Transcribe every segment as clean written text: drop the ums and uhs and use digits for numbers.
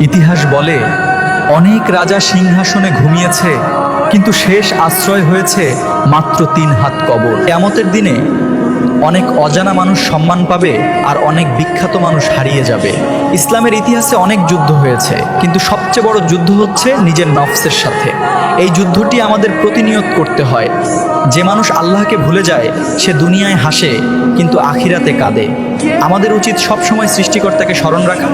ইতিহাস বলে অনেক রাজা সিংহাসনে ঘুমিয়েছে, কিন্তু শেষ আশ্রয় হয়েছে মাত্র 3 হাত কবর। কিয়ামতের দিনে অনেক অজানা মানুষ সম্মান পাবে আর অনেক বিখ্যাত মানুষ হারিয়ে যাবে। ইসলামের ইতিহাসে অনেক যুদ্ধ হয়েছে, কিন্তু সবচেয়ে বড় যুদ্ধ হচ্ছে নিজের নফসের সাথে। এই যুদ্ধটি আমাদের প্রতিনিয়ত করতে হয়। যে মানুষ আল্লাহকে ভুলে যায় সে দুনিয়ায় হাসে কিন্তু আখিরাতে কাঁদে। আমাদের উচিত সবসময় সৃষ্টিকর্তাকে স্মরণ রাখা।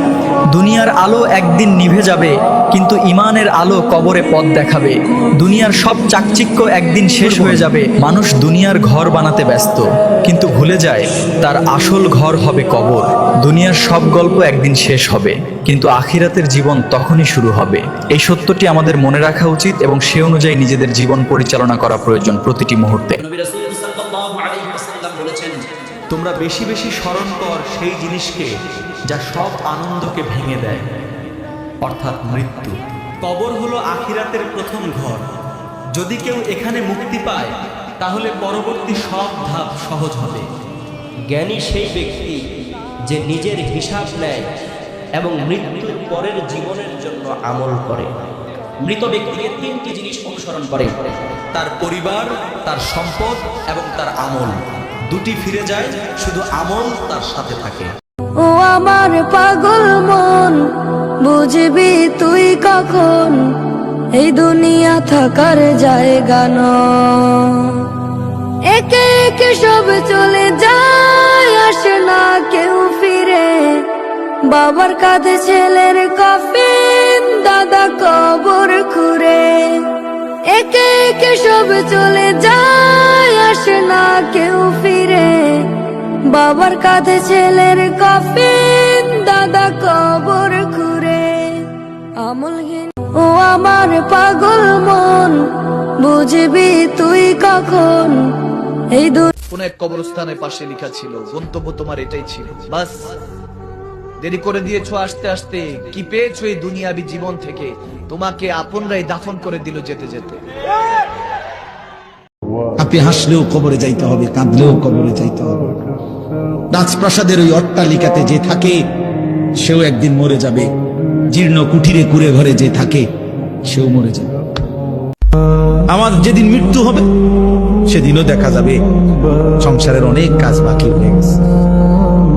দুনিয়ার আলো একদিন নিভে যাবে, কিন্তু ঈমানের আলো কবরে পথ দেখাবে। দুনিয়ার সব চাকচিক্য একদিন শেষ হয়ে যাবে। মানুষ দুনিয়ার ঘর বানাতে ব্যস্ত, কিন্তু ভুলে যায় তার আসল ঘর হবে কবর। দুনিয়ার সব গল্প একদিন শেষ হবে, কিন্তু আখিরাতের জীবন তখনই শুরু হবে। এই সত্যটি আমাদের মনে রাখা উচিত এবং সে অনুযায়ী নিজেদের জীবন পরিচালনা করা প্রয়োজন প্রতিটি মুহূর্তে। নবী রাসূল সাল্লাল্লাহু আলাইহি ওয়াসাল্লাম বলেছেন, তোমরা বেশি বেশি স্মরণ কর সেই জিনিসকে যা সব আনন্দকে ভেঙে দেয়, অর্থাৎ মৃত্যু। কবর হলো আখিরাতের প্রথম ঘর। যদি কেউ এখানে মুক্তি পায় তাহলে পরবর্তী সব ধাপ সহজ হবে। জ্ঞানী সেই ব্যক্তি যে নিজের হিসাব নেয় এবং মৃত্যুর পরের জীবনের জন্য আমল করে। মৃত ব্যক্তিকে 3টি জিনিস অনুসরণ করে: তার পরিবার, তার সম্পদ এবং তার আমল। দুটি ফিরে যায়, শুধু আমল তার সাথে থাকে। ও আমার পাগল মন, বুঝবি তুই কখন এই দুনিয়া থাকার জায়গা নয়। একে একে সব চলে যায়, আসে না কেউ ফিরে। বাবার কাঁধে ছেলের কফিন, দাদা কবর খুঁড়ে। একে একে সব চলে যায়, আসে না কেউ ফিরে। বাবার কাঁধে ছেলের কফিন, দাদা কবর খুঁড়ে। আমলহীন ও আমার পাগল মন, বুঝবি তুই কখন এই কোন এক কবরস্থানের পাশে লেখা ছিল, গন্তব্য তোমার এটাই ছিল, বাস দেরি করে দিয়েছো আসতে আসতে। কি পেয়েছো এই দুনিয়াবি জীবন থেকে? তোমাকে আপনরাই দাফন করে দিল যেতে যেতে। আপনি হাসলেও কবরে যাইতে হবে, কাঁদলেও কবরে যাইতে হবে। রাজপ্রাসাদের ওই অট্টালিকাতে যে থাকে সেও একদিন মরে যাবে। জীর্ণ কুঠিরে কুড়ে ঘরে যে থাকে সেও মরে যাবে। আমার যেদিন মৃত্যু হবে সেদিনও দেখা যাবে সংসারের অনেক কাজ বাকি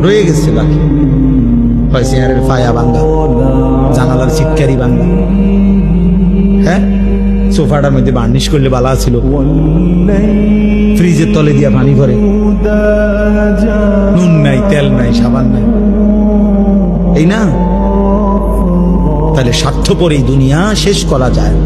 রয়ে গেছে বাকি। হয় চেয়ারের ফায়া ভাঙ্গা, জানালার চিৎকারি ভাঙ্গা, হ্যাঁ সোফাটার মধ্যে বার্নিশ করলে বালা ছিল, ফ্রিজের তলে দিয়া পানি ভরে, নুন নাই, তেল নাই, সাবান নাই, এই না? তাহলে স্বার্থপর এই দুনিয়া শেষ করা যায়।